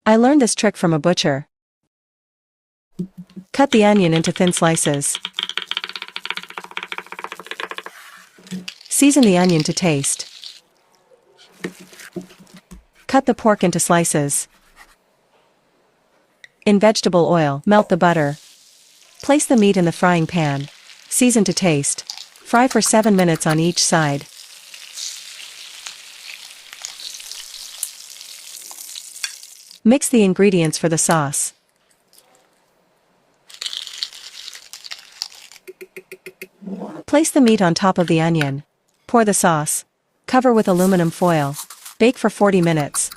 I learned this trick from a butcher. Cut the onion into thin slices. Season the onion to taste. Cut the pork into slices. In vegetable oil, melt the butter. Place the meat in the frying pan. Season to taste. Fry for 7 minutes on each side. Mix the ingredients for the sauce. Place the meat on top of the onion. Pour the sauce. Cover with aluminum foil. Bake for 40 minutes.